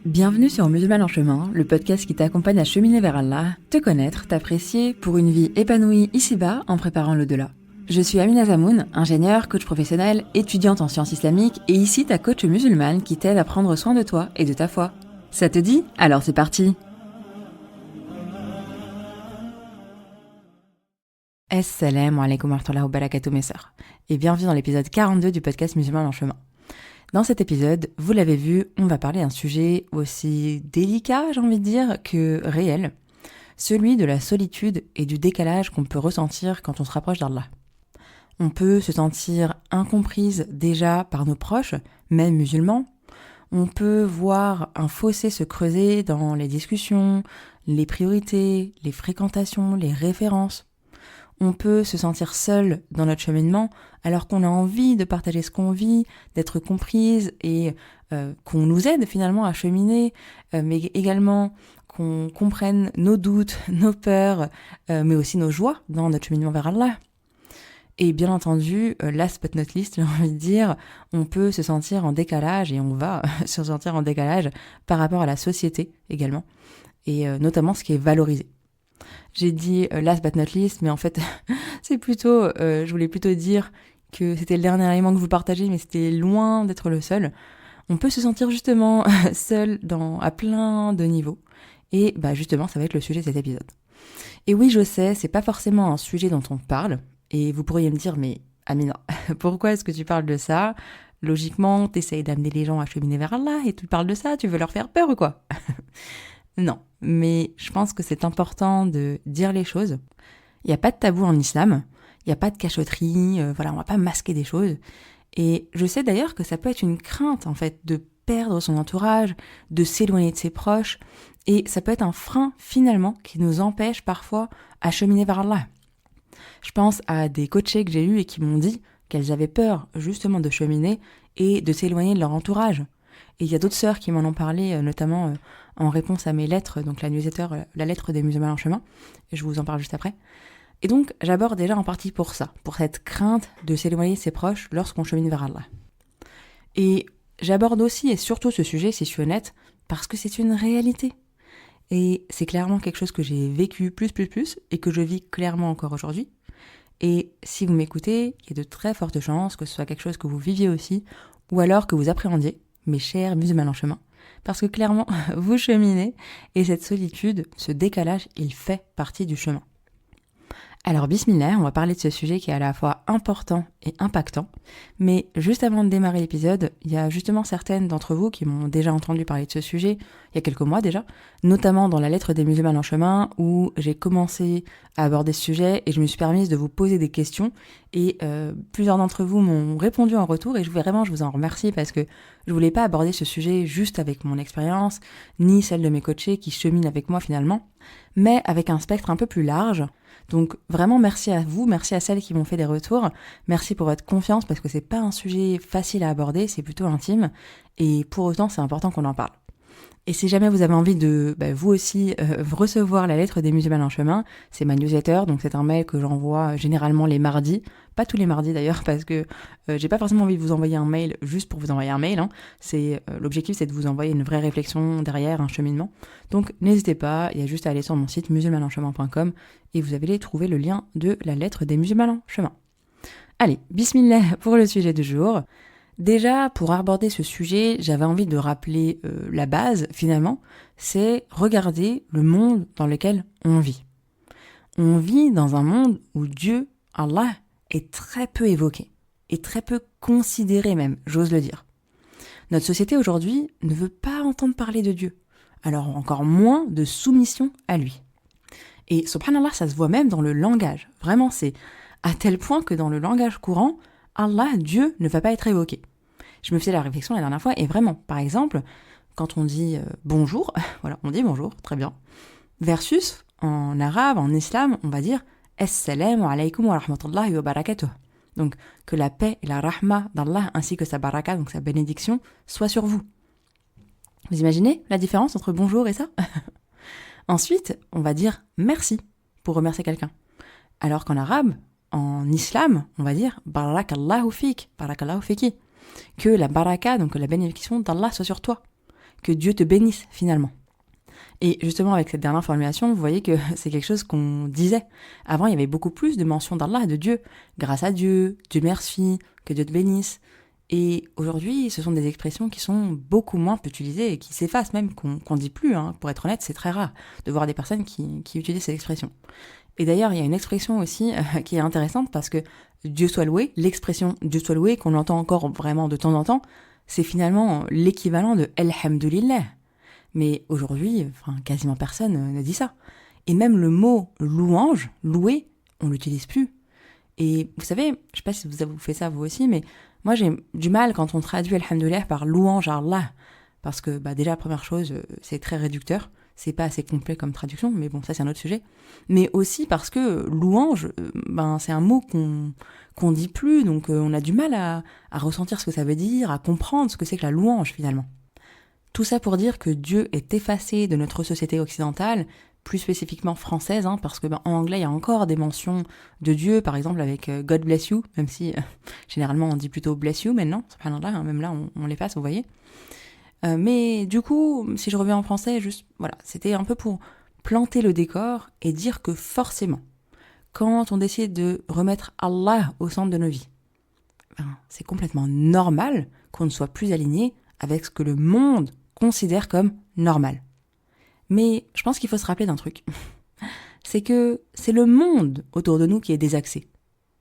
Bienvenue sur Musulman en chemin, le podcast qui t'accompagne à cheminer vers Allah, te connaître, t'apprécier pour une vie épanouie ici-bas en préparant l'au-delà. Je suis Amina Zamoun, ingénieure, coach professionnel, étudiante en sciences islamiques et ici ta coach musulmane qui t'aide à prendre soin de toi et de ta foi. Ça te dit ? Alors c'est parti ! Assalamu alaikum wa rahmatullahi wa barakatuh mes sœurs et bienvenue dans l'épisode 42 du podcast Musulman en chemin. Dans cet épisode, vous l'avez vu, on va parler d'un sujet aussi délicat, j'ai envie de dire, que réel, celui de la solitude et du décalage qu'on peut ressentir quand on se rapproche d'Allah. On peut se sentir incomprise déjà par nos proches, même musulmans. On peut voir un fossé se creuser dans les discussions, les priorités, les fréquentations, les références. On peut se sentir seul dans notre cheminement alors qu'on a envie de partager ce qu'on vit, d'être comprise et qu'on nous aide finalement à cheminer, mais également qu'on comprenne nos doutes, nos peurs, mais aussi nos joies dans notre cheminement vers Allah. Et bien entendu, last but not least, j'ai envie de dire, on peut se sentir en décalage et on va se sentir en décalage par rapport à la société également, et notamment ce qui est valorisé. J'ai dit last but not least, mais en fait, c'est plutôt, je voulais plutôt dire que c'était le dernier élément que vous partagez, mais c'était loin d'être le seul. On peut se sentir justement seul à plein de niveaux. Et bah justement, ça va être le sujet de cet épisode. Et oui, je sais, c'est pas forcément un sujet dont on parle. Et vous pourriez me dire, mais Amina, pourquoi est-ce que tu parles de ça ? Logiquement, t'essayes d'amener les gens à cheminer vers Allah et tu parles de ça, tu veux leur faire peur ou quoi ? Non, mais je pense que c'est important de dire les choses. Il n'y a pas de tabou en islam, il n'y a pas de cachotterie, on va pas masquer des choses. Et je sais d'ailleurs que ça peut être une crainte en fait de perdre son entourage, de s'éloigner de ses proches, et ça peut être un frein finalement qui nous empêche parfois à cheminer vers Allah. Je pense à des coachés que j'ai eus et qui m'ont dit qu'elles avaient peur justement de cheminer et de s'éloigner de leur entourage. Et il y a d'autres sœurs qui m'en ont parlé, notamment en réponse à mes lettres, donc la newsletter, la lettre des musulmans en chemin, et je vous en parle juste après. Et donc, j'aborde déjà en partie pour ça, pour cette crainte de s'éloigner de ses proches lorsqu'on chemine vers Allah. Et j'aborde aussi et surtout ce sujet, si je suis honnête, parce que c'est une réalité. Et c'est clairement quelque chose que j'ai vécu plus, et que je vis clairement encore aujourd'hui. Et si vous m'écoutez, il y a de très fortes chances que ce soit quelque chose que vous viviez aussi, ou alors que vous appréhendiez, mes chers musulmans en chemin, parce que clairement, vous cheminez, et cette solitude, ce décalage, il fait partie du chemin. Alors bismillah, on va parler de ce sujet qui est à la fois important et impactant, mais juste avant de démarrer l'épisode, il y a justement certaines d'entre vous qui m'ont déjà entendu parler de ce sujet il y a quelques mois déjà, notamment dans la lettre des musulmans en chemin où j'ai commencé à aborder ce sujet et je me suis permise de vous poser des questions et plusieurs d'entre vous m'ont répondu en retour et je vous en remercie parce que je voulais pas aborder ce sujet juste avec mon expérience, ni celle de mes coachés qui cheminent avec moi finalement, mais avec un spectre un peu plus large. Donc vraiment merci à vous, merci à celles qui m'ont fait des retours, merci pour votre confiance parce que c'est pas un sujet facile à aborder, c'est plutôt intime et pour autant c'est important qu'on en parle. Et si jamais vous avez envie de, vous aussi, recevoir la lettre des musulmans en chemin, c'est ma newsletter, donc c'est un mail que j'envoie généralement les mardis, pas tous les mardis d'ailleurs, parce que j'ai pas forcément envie de vous envoyer un mail juste pour vous envoyer un mail, hein. L'objectif c'est de vous envoyer une vraie réflexion derrière, un cheminement. Donc n'hésitez pas, il y a juste à aller sur mon site musulmanenchemin.com et vous allez trouver le lien de la lettre des musulmans en chemin. Allez, bismillah pour le sujet du jour. Déjà, pour aborder ce sujet, j'avais envie de rappeler la base, finalement, c'est regarder le monde dans lequel on vit. On vit dans un monde où Dieu, Allah, est très peu évoqué, et très peu considéré même, j'ose le dire. Notre société aujourd'hui ne veut pas entendre parler de Dieu, alors encore moins de soumission à lui. Et subhanallah, ça se voit même dans le langage. Vraiment, c'est à tel point que dans le langage courant, Allah, Dieu, ne va pas être évoqué. Je me faisais la réflexion la dernière fois, et vraiment, par exemple, quand on dit bonjour, voilà, on dit bonjour, très bien, versus, en arabe, en islam, on va dire Assalamu alaikum wa rahmatullahi wa barakatuh. Donc, que la paix et la rahma d'Allah, ainsi que sa baraka, donc sa bénédiction, soient sur vous. Vous imaginez la différence entre bonjour et ça ? Ensuite, on va dire merci pour remercier quelqu'un. Alors qu'en arabe, en islam, on va dire barakallahu fiki, que la baraka, donc la bénédiction d'Allah soit sur toi. que Dieu te bénisse finalement. Et justement, avec cette dernière formulation, vous voyez que c'est quelque chose qu'on disait. Avant, il y avait beaucoup plus de mentions d'Allah, de Dieu. Grâce à Dieu, Dieu merci, que Dieu te bénisse. Et aujourd'hui, ce sont des expressions qui sont beaucoup moins utilisées et qui s'effacent même, qu'on dit plus. Pour être honnête, c'est très rare de voir des personnes qui utilisent ces expressions. Et d'ailleurs, il y a une expression aussi qui est intéressante parce que Dieu soit loué, l'expression Dieu soit loué, qu'on entend encore vraiment de temps en temps, c'est finalement l'équivalent de Alhamdulillah. Mais aujourd'hui, quasiment personne ne dit ça. Et même le mot louange, louer, on l'utilise plus. Et vous savez, je sais pas si vous faites ça vous aussi, mais moi j'ai du mal quand on traduit Alhamdulillah par louange à Allah. Parce que déjà, la première chose, c'est très réducteur. C'est pas assez complet comme traduction, mais bon, ça c'est un autre sujet. Mais aussi parce que louange, c'est un mot qu'on dit plus, donc on a du mal à ressentir ce que ça veut dire, à comprendre ce que c'est que la louange finalement. Tout ça pour dire que Dieu est effacé de notre société occidentale, plus spécifiquement française, parce que en anglais il y a encore des mentions de Dieu, par exemple avec God bless you, même si généralement on dit plutôt bless you maintenant, subhanallah, même là on l'efface, vous voyez. Mais du coup, si je reviens en français, c'était un peu pour planter le décor et dire que forcément, quand on décide de remettre Allah au centre de nos vies, c'est complètement normal qu'on ne soit plus aligné avec ce que le monde considère comme normal. Mais je pense qu'il faut se rappeler d'un truc. C'est que c'est le monde autour de nous qui est désaxé.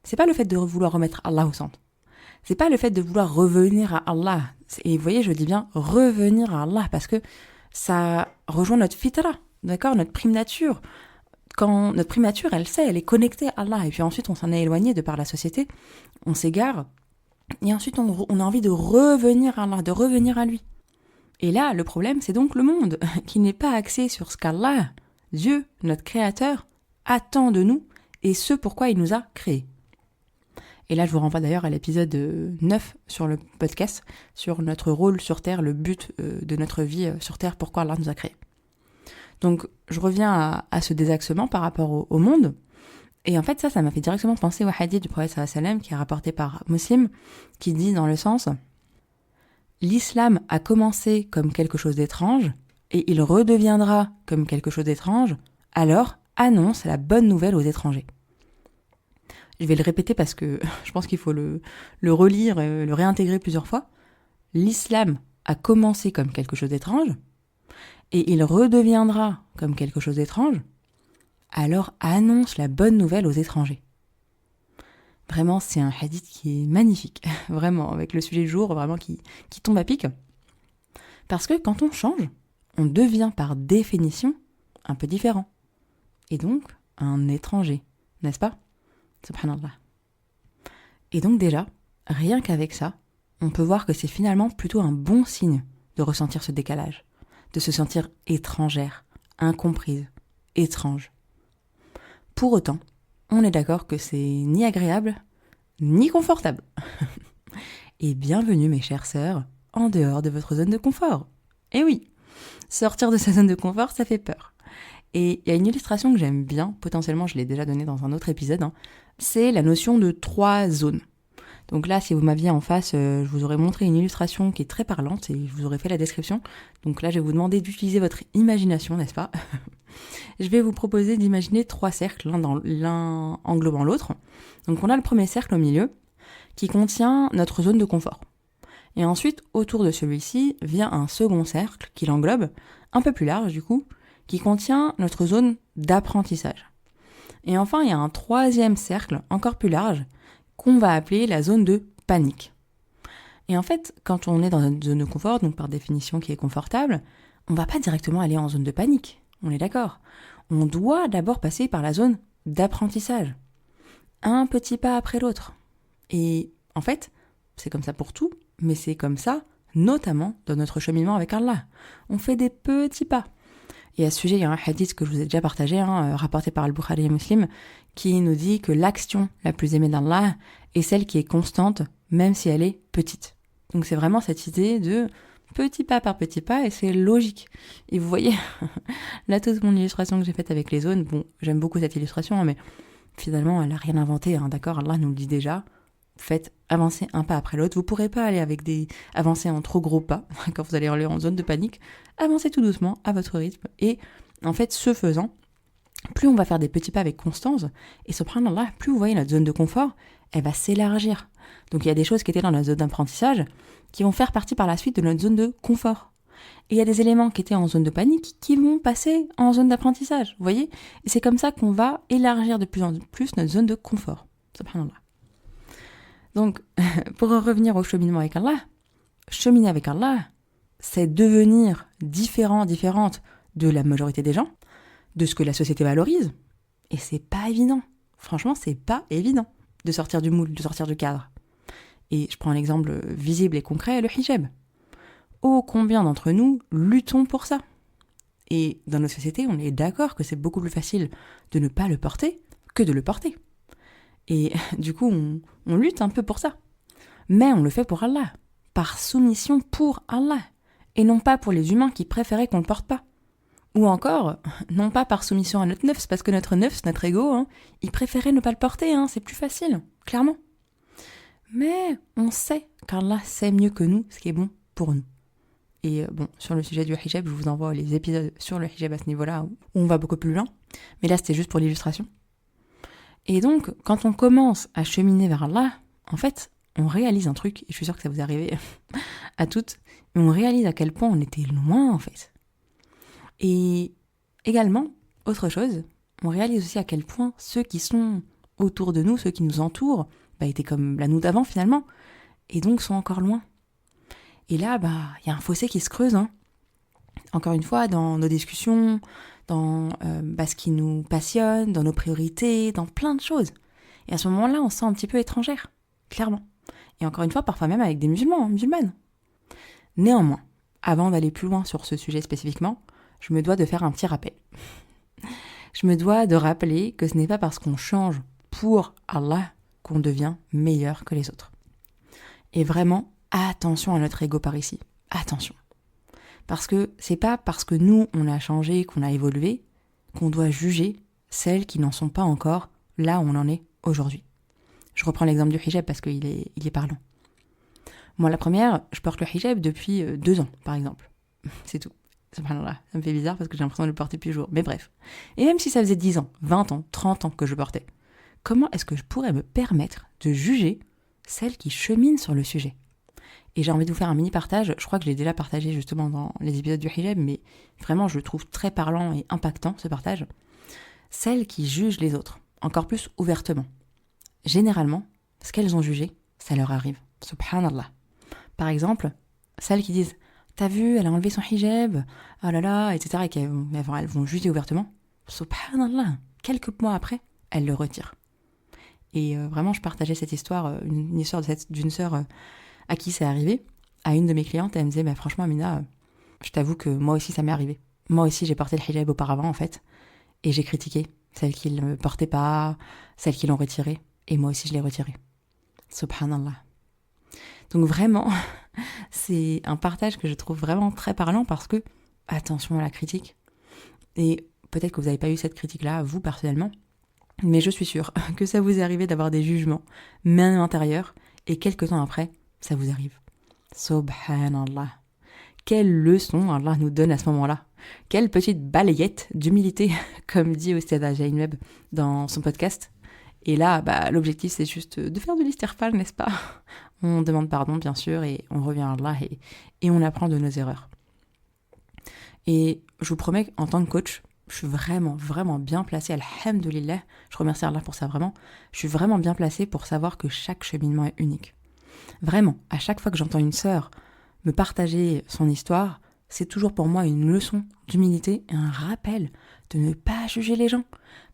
C'est pas le fait de vouloir remettre Allah au centre. C'est pas le fait de vouloir revenir à Allah. Et vous voyez, je dis bien revenir à Allah parce que ça rejoint notre fitra, d'accord, notre prime nature. Quand notre prime nature, elle est connectée à Allah. Et puis ensuite, on s'en est éloigné de par la société. On s'égare. Et ensuite, on a envie de revenir à Allah, de revenir à lui. Et là, le problème, c'est donc le monde, qui n'est pas axé sur ce qu'Allah, Dieu, notre Créateur, attend de nous, et ce pourquoi il nous a créés. Et là, je vous renvoie d'ailleurs à l'épisode 9 sur le podcast, sur notre rôle sur Terre, le but de notre vie sur Terre, pourquoi Allah nous a créés. Donc, je reviens à ce désaxement par rapport au monde. Et en fait, ça m'a fait directement penser au hadith du prophète sallallahu alayhi wa sallam, qui est rapporté par Muslim, qui dit dans le sens « L'islam a commencé comme quelque chose d'étrange, et il redeviendra comme quelque chose d'étrange, alors annonce la bonne nouvelle aux étrangers. » Je vais le répéter parce que je pense qu'il faut le relire et le réintégrer plusieurs fois. L'islam a commencé comme quelque chose d'étrange, et il redeviendra comme quelque chose d'étrange, alors annonce la bonne nouvelle aux étrangers. Vraiment, c'est un hadith qui est magnifique, vraiment, avec le sujet du jour, vraiment qui tombe à pic. Parce que quand on change, on devient par définition un peu différent. Et donc, un étranger, n'est-ce pas ? Subhanallah. Et donc déjà, rien qu'avec ça, on peut voir que c'est finalement plutôt un bon signe de ressentir ce décalage, de se sentir étrangère, incomprise, étrange. Pour autant, on est d'accord que c'est ni agréable, ni confortable. Et bienvenue mes chères sœurs, en dehors de votre zone de confort. Et oui, sortir de sa zone de confort, ça fait peur. Et il y a une illustration que j'aime bien, potentiellement je l'ai déjà donnée dans un autre épisode, c'est la notion de 3 zones. Donc là, si vous m'aviez en face, je vous aurais montré une illustration qui est très parlante et je vous aurais fait la description. Donc là, je vais vous demander d'utiliser votre imagination, n'est-ce pas ? Je vais vous proposer d'imaginer 3 cercles, l'un englobant l'autre. Donc on a le premier cercle au milieu, qui contient notre zone de confort. Et ensuite, autour de celui-ci, vient un second cercle qui l'englobe, un peu plus large du coup, qui contient notre zone d'apprentissage. Et enfin, il y a un troisième cercle, encore plus large, qu'on va appeler la zone de panique. Et en fait, quand on est dans une zone de confort, donc par définition qui est confortable, on ne va pas directement aller en zone de panique, on est d'accord. On doit d'abord passer par la zone d'apprentissage. Un petit pas après l'autre. Et en fait, c'est comme ça pour tout, mais c'est comme ça, notamment dans notre cheminement avec Allah. On fait des petits pas. Et à ce sujet, il y a un hadith que je vous ai déjà partagé, rapporté par Al-Bukhari et Muslim, qui nous dit que l'action la plus aimée d'Allah est celle qui est constante, même si elle est petite. Donc c'est vraiment cette idée de petit pas par petit pas, et c'est logique. Et vous voyez, là, toute mon illustration que j'ai faite avec les zones, bon, j'aime beaucoup cette illustration, mais finalement, elle n'a rien inventé, d'accord, Allah nous le dit déjà. faites avancer un pas après l'autre. Vous ne pourrez pas aller avancer en trop gros pas quand vous allez aller en zone de panique. Avancez tout doucement à votre rythme. Et en fait, ce faisant, plus on va faire des petits pas avec constance, et subhanallah, plus vous voyez notre zone de confort, elle va s'élargir. Donc il y a des choses qui étaient dans notre zone d'apprentissage qui vont faire partie par la suite de notre zone de confort. Et il y a des éléments qui étaient en zone de panique qui vont passer en zone d'apprentissage, vous voyez ? Et c'est comme ça qu'on va élargir de plus en plus notre zone de confort. Subhanallah. Donc, pour revenir au cheminement avec Allah, cheminer avec Allah, c'est devenir différente de la majorité des gens, de ce que la société valorise. Et c'est pas évident. Franchement, c'est pas évident de sortir du moule, de sortir du cadre. Et je prends un exemple visible et concret, le hijab. Oh, combien d'entre nous luttons pour ça ? Et dans notre société, on est d'accord que c'est beaucoup plus facile de ne pas le porter que de le porter. Et du coup, on lutte un peu pour ça. Mais on le fait pour Allah, par soumission pour Allah, et non pas pour les humains qui préféraient qu'on ne le porte pas. Ou encore, non pas par soumission à notre nefs, parce que notre nefs, notre ego, il préférait ne pas le porter, c'est plus facile, clairement. Mais on sait qu'Allah sait mieux que nous ce qui est bon pour nous. Et sur le sujet du hijab, je vous envoie les épisodes sur le hijab à ce niveau-là, où on va beaucoup plus loin. Mais là, c'était juste pour l'illustration. Et donc, quand on commence à cheminer vers Allah, en fait, on réalise un truc, et je suis sûre que ça vous est arrivé à toutes, mais on réalise à quel point on était loin, en fait. Et également, autre chose, on réalise aussi à quel point ceux qui sont autour de nous, ceux qui nous entourent, étaient comme la nous d'avant, finalement, et donc sont encore loin. Et là, y a un fossé qui se creuse. Encore une fois, dans nos discussions, dans ce qui nous passionne, dans nos priorités, dans plein de choses. Et à ce moment-là, on se sent un petit peu étrangère, clairement. Et encore une fois, parfois même avec des musulmans, musulmanes. Néanmoins, avant d'aller plus loin sur ce sujet spécifiquement, je me dois de faire un petit rappel. Je me dois de rappeler que ce n'est pas parce qu'on change pour Allah qu'on devient meilleur que les autres. Et vraiment, attention à notre ego par ici. Attention. Parce que c'est pas parce que nous, on a changé, qu'on a évolué, qu'on doit juger celles qui n'en sont pas encore là où on en est aujourd'hui. Je reprends l'exemple du hijab parce qu'il est parlant. Moi, la première, je porte le hijab depuis 2 ans, par exemple. C'est tout. Subhanallah, ça me fait bizarre parce que j'ai l'impression de le porter depuis toujours. Mais bref. Et même si ça faisait 10 ans, 20 ans, 30 ans que je portais, comment est-ce que je pourrais me permettre de juger celles qui cheminent sur le sujet ? Et j'ai envie de vous faire un mini partage, je crois que je l'ai déjà partagé justement dans les épisodes du hijab, mais vraiment je le trouve très parlant et impactant ce partage. Celles qui jugent les autres, encore plus ouvertement. Généralement, ce qu'elles ont jugé, ça leur arrive. Subhanallah. Par exemple, celles qui disent « T'as vu, elle a enlevé son hijab, oh là là, etc. » et qu'elles vont juger ouvertement. Subhanallah. Quelques mois après, elles le retirent. Et vraiment, je partageais cette histoire, une histoire d'une sœur à qui c'est arrivé, à une de mes clientes, elle me disait franchement Amina, je t'avoue que moi aussi ça m'est arrivé. Moi aussi j'ai porté le hijab auparavant en fait, et j'ai critiqué celles qui ne le portaient pas, celles qui l'ont retiré, et moi aussi je l'ai retiré. Subhanallah. Donc vraiment, c'est un partage que je trouve vraiment très parlant parce que, attention à la critique, et peut-être que vous n'avez pas eu cette critique-là, vous personnellement, mais je suis sûre que ça vous est arrivé d'avoir des jugements, même intérieurs, et quelques temps après, ça vous arrive. Subhanallah. Quelle leçon Allah nous donne à ce moment-là. Quelle petite balayette d'humilité, comme dit Oustada Jainweb dans son podcast. Et là, l'objectif, c'est juste de faire de l'istighfar, n'est-ce pas ? On demande pardon, bien sûr, et on revient à Allah, et on apprend de nos erreurs. Et je vous promets qu'en tant que coach, je suis vraiment, vraiment bien placée, alhamdoulilah, je remercie Allah pour ça vraiment, je suis vraiment bien placée pour savoir que chaque cheminement est unique. Vraiment, à chaque fois que j'entends une sœur me partager son histoire, c'est toujours pour moi une leçon d'humilité et un rappel de ne pas juger les gens,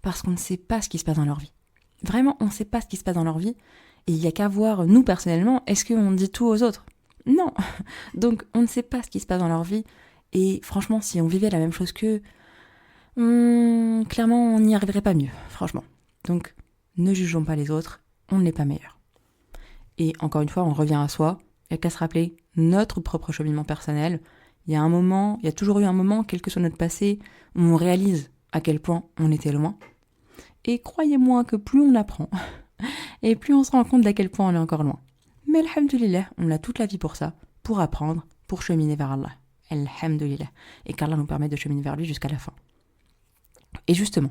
parce qu'on ne sait pas ce qui se passe dans leur vie. Vraiment, on ne sait pas ce qui se passe dans leur vie, et il n'y a qu'à voir, nous personnellement, est-ce qu'on dit tout aux autres ? Non. Donc, on ne sait pas ce qui se passe dans leur vie, et franchement, si on vivait la même chose qu'eux, clairement, on n'y arriverait pas mieux, franchement. Donc, ne jugeons pas les autres, on n'est pas meilleur. Et encore une fois, on revient à soi, il n'y a qu'à se rappeler notre propre cheminement personnel. Il y a toujours eu un moment, quel que soit notre passé, où on réalise à quel point on était loin. Et croyez-moi que plus on apprend, Et plus on se rend compte d'à quel point on est encore loin. Mais alhamdoulilah, on a toute la vie pour ça, pour apprendre, pour cheminer vers Allah. Alhamdoulilah. Et qu'Allah nous permet de cheminer vers lui jusqu'à la fin. Et justement,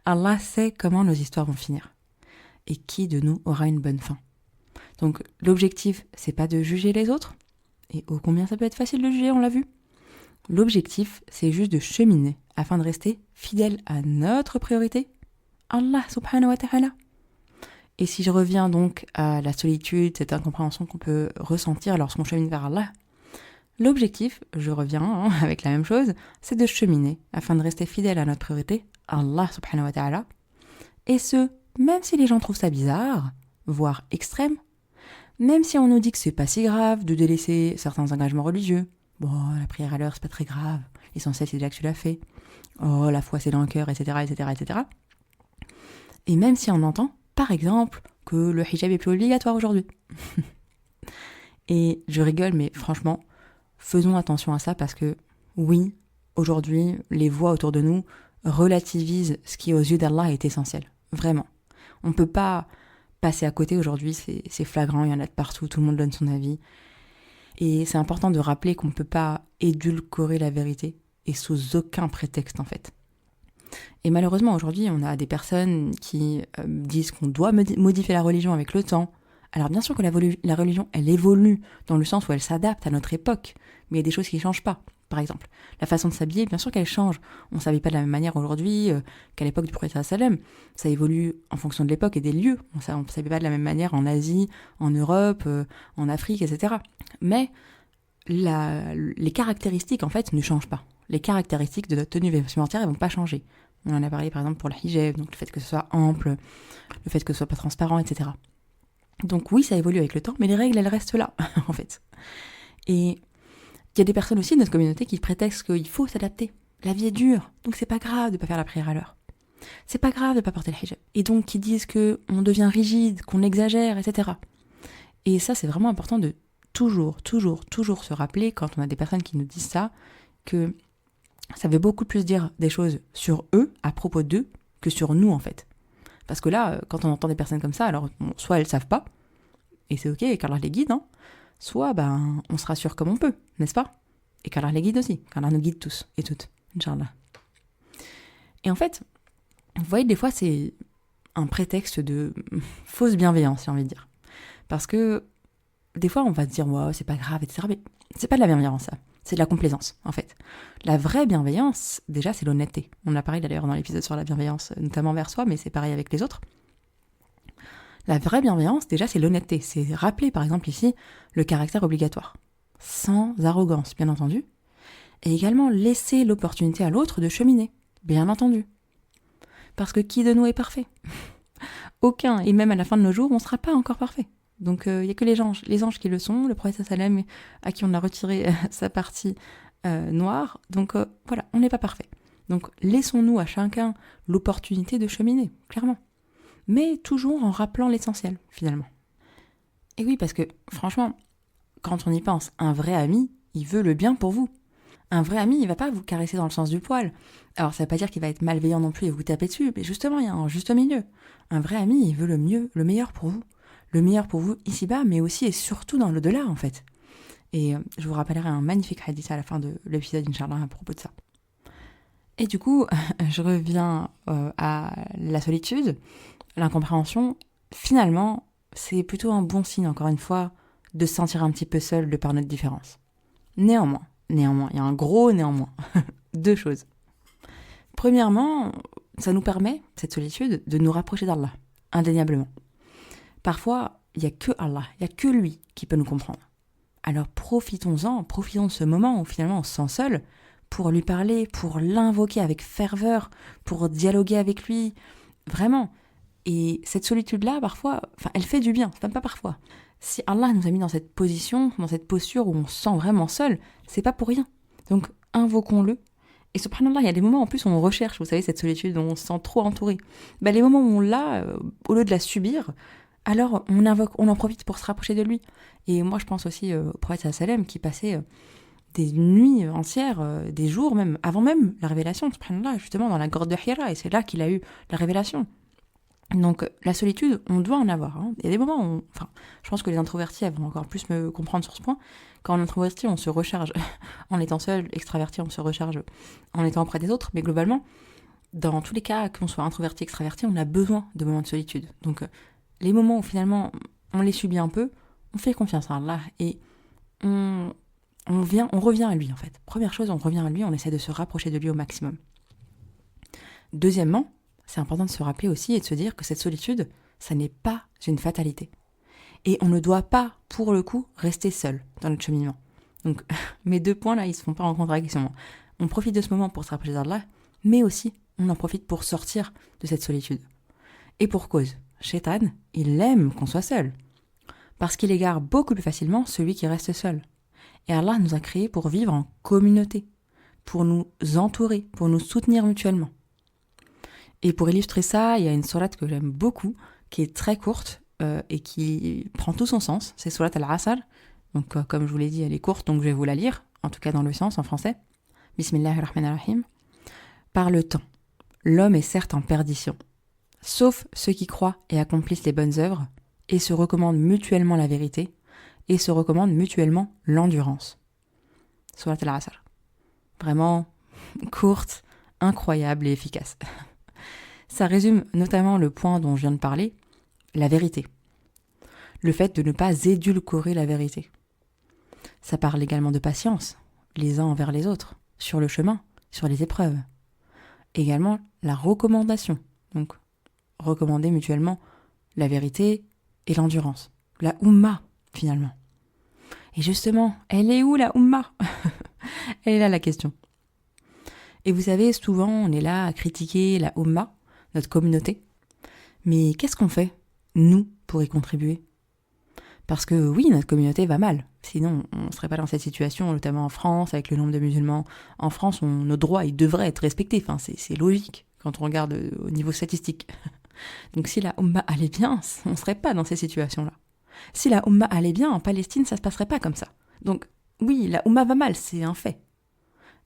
Allah sait comment nos histoires vont finir. Et qui de nous aura une bonne fin. Donc l'objectif, c'est pas de juger les autres. Et ô combien ça peut être facile de juger, on l'a vu. L'objectif, c'est juste de cheminer afin de rester fidèle à notre priorité, Allah subhanahu wa ta'ala. Et si je reviens donc à la solitude, cette incompréhension qu'on peut ressentir lorsqu'on chemine vers Allah, l'objectif, je reviens avec la même chose, c'est de cheminer afin de rester fidèle à notre priorité, Allah subhanahu wa ta'ala. Et ce, même si les gens trouvent ça bizarre, voire extrême, même si on nous dit que c'est pas si grave de délaisser certains engagements religieux. Bon, la prière à l'heure, c'est pas très grave. L'essentiel, c'est déjà que tu l'as fait. Oh, la foi, c'est dans le cœur, etc., etc., etc. Et même si on entend, par exemple, que le hijab est plus obligatoire aujourd'hui. Et je rigole, mais franchement, faisons attention à ça parce que, oui, aujourd'hui, les voix autour de nous relativisent ce qui, aux yeux d'Allah, est essentiel. Vraiment. On peut pas passer à côté aujourd'hui, c'est flagrant, il y en a de partout, tout le monde donne son avis. Et c'est important de rappeler qu'on ne peut pas édulcorer la vérité, et sous aucun prétexte en fait. Et malheureusement aujourd'hui, on a des personnes qui disent qu'on doit modifier la religion avec le temps. Alors bien sûr que la religion, elle évolue dans le sens où elle s'adapte à notre époque, mais il y a des choses qui ne changent pas. Par exemple, la façon de s'habiller, bien sûr qu'elle change. On ne s'habille pas de la même manière aujourd'hui qu'à l'époque du prophète sallam. Ça évolue en fonction de l'époque et des lieux. On ne s'habille pas de la même manière en Asie, en Europe, en Afrique, etc. Mais les caractéristiques, en fait, ne changent pas. Les caractéristiques de notre tenue vestimentaire, elles ne vont pas changer. On en a parlé, par exemple, pour le hijab, donc le fait que ce soit ample, le fait que ce soit pas transparent, etc. Donc oui, ça évolue avec le temps, mais les règles, elles restent là, en fait. Et il y a des personnes aussi de notre communauté qui prétextent qu'il faut s'adapter. La vie est dure, donc c'est pas grave de pas faire la prière à l'heure. C'est pas grave de pas porter le hijab. Et donc qui disent qu'on devient rigide, qu'on exagère, etc. Et ça, c'est vraiment important de toujours se rappeler, quand on a des personnes qui nous disent ça, que ça veut beaucoup plus dire des choses sur eux, à propos d'eux, que sur nous, en fait. Parce que là, quand on entend des personnes comme ça, alors soit elles savent pas, et c'est ok, qu'Allah les guide, hein, soit on se rassure comme on peut, n'est-ce pas? Et qu'Allah les guide aussi, qu'Allah nous guide tous et toutes, Inch'Allah. Et en fait, vous voyez, des fois, c'est un prétexte de fausse bienveillance, j'ai envie de dire. Parce que des fois, on va se dire, ouais, c'est pas grave, etc. Mais c'est pas de la bienveillance, ça. C'est de la complaisance, en fait. La vraie bienveillance, déjà, c'est l'honnêteté. On a parlé d'ailleurs dans l'épisode sur la bienveillance, notamment vers soi, mais c'est pareil avec les autres. La vraie bienveillance, déjà, c'est l'honnêteté. C'est rappeler, par exemple, ici, le caractère obligatoire. Sans arrogance, bien entendu. Et également laisser l'opportunité à l'autre de cheminer, bien entendu. Parce que qui de nous est parfait? Aucun. Et même à la fin de nos jours, on ne sera pas encore parfait. Donc il n'y a que les anges qui le sont, le prophète sallam à qui on a retiré sa partie noire. Donc voilà, on n'est pas parfait. Donc laissons-nous à chacun l'opportunité de cheminer, clairement. Mais toujours en rappelant l'essentiel, finalement. Et oui, parce que franchement, quand on y pense, un vrai ami, il veut le bien pour vous. Un vrai ami, il va pas vous caresser dans le sens du poil. Alors ça veut pas dire qu'il va être malveillant non plus et vous taper dessus, mais justement, il y a un juste milieu. Un vrai ami, il veut le meilleur pour vous. Le meilleur pour vous ici-bas, mais aussi et surtout dans l'au-delà, en fait. Et je vous rappellerai un magnifique hadith à la fin de l'épisode, Inch'Allah, à propos de ça. Et du coup, je reviens à la solitude, l'incompréhension. Finalement, c'est plutôt un bon signe, encore une fois, de se sentir un petit peu seul de par notre différence. Néanmoins, il y a un gros néanmoins. Deux choses. Premièrement, ça nous permet, cette solitude, de nous rapprocher d'Allah, indéniablement. Parfois, il n'y a que Allah, il n'y a que lui qui peut nous comprendre. Alors profitons de ce moment où finalement on se sent seul pour lui parler, pour l'invoquer avec ferveur, pour dialoguer avec lui, vraiment. Et cette solitude-là, parfois, elle fait du bien, c'est même pas parfois. Si Allah nous a mis dans cette position, dans cette posture où on se sent vraiment seul, c'est pas pour rien. Donc invoquons-le. Et subhanallah, il y a des moments en plus où on recherche, vous savez, cette solitude où on se sent trop entouré. Les moments où on l'a, au lieu de la subir, alors on en profite pour se rapprocher de lui. Et moi je pense aussi au prophète sallam qui passait des nuits entières, des jours même, avant même la révélation, subhanallah, justement dans la grotte de Hira, et c'est là qu'il a eu la révélation. Donc la solitude, on doit en avoir. Il y a des moments où, je pense que les introvertis elles vont encore plus me comprendre sur ce point. Quand on est introverti, on se recharge en étant seul, extraverti, on se recharge en étant auprès des autres. Mais globalement, dans tous les cas, qu'on soit introverti, extraverti, on a besoin de moments de solitude. Donc les moments où finalement on les subit un peu, on fait confiance à Allah et on revient à lui en fait. Première chose, on revient à lui, on essaie de se rapprocher de lui au maximum. Deuxièmement, c'est important de se rappeler aussi et de se dire que cette solitude, ça n'est pas une fatalité. Et on ne doit pas, pour le coup, rester seul dans notre cheminement. Donc, mes 2 points là, ils ne se font pas en contradiction. On profite de ce moment pour se rapprocher d'Allah, mais aussi, on en profite pour sortir de cette solitude. Et pour cause, Shaitan, il aime qu'on soit seul. Parce qu'il égare beaucoup plus facilement celui qui reste seul. Et Allah nous a créés pour vivre en communauté, pour nous entourer, pour nous soutenir mutuellement. Et pour illustrer ça, il y a une sourate que j'aime beaucoup, qui est très courte et qui prend tout son sens. C'est sourate Al-Asr. Donc comme je vous l'ai dit, elle est courte, donc je vais vous la lire, en tout cas dans le sens, en français. Bismillahirrahmanirrahim. Par le temps, l'homme est certes en perdition, sauf ceux qui croient et accomplissent les bonnes œuvres, et se recommandent mutuellement la vérité, et se recommandent mutuellement l'endurance. Sourate Al-Asr. Vraiment courte, incroyable et efficace. Ça résume notamment le point dont je viens de parler, la vérité. Le fait de ne pas édulcorer la vérité. Ça parle également de patience, les uns envers les autres, sur le chemin, sur les épreuves. Également la recommandation, donc recommander mutuellement la vérité et l'endurance. La Ummah, finalement. Et justement, elle est où la Ummah? Elle est là la question. Et vous savez, souvent on est là à critiquer la Ummah, notre communauté. Mais qu'est-ce qu'on fait, nous, pour y contribuer? Parce que oui, notre communauté va mal. Sinon, on ne serait pas dans cette situation, notamment en France, avec le nombre de musulmans. En France, nos droits, ils devraient être respectés. Enfin, c'est logique quand on regarde au niveau statistique. Donc si la Ummah allait bien, on ne serait pas dans ces situations-là. Si la Ummah allait bien, en Palestine, ça ne se passerait pas comme ça. Donc oui, la Ummah va mal, c'est un fait.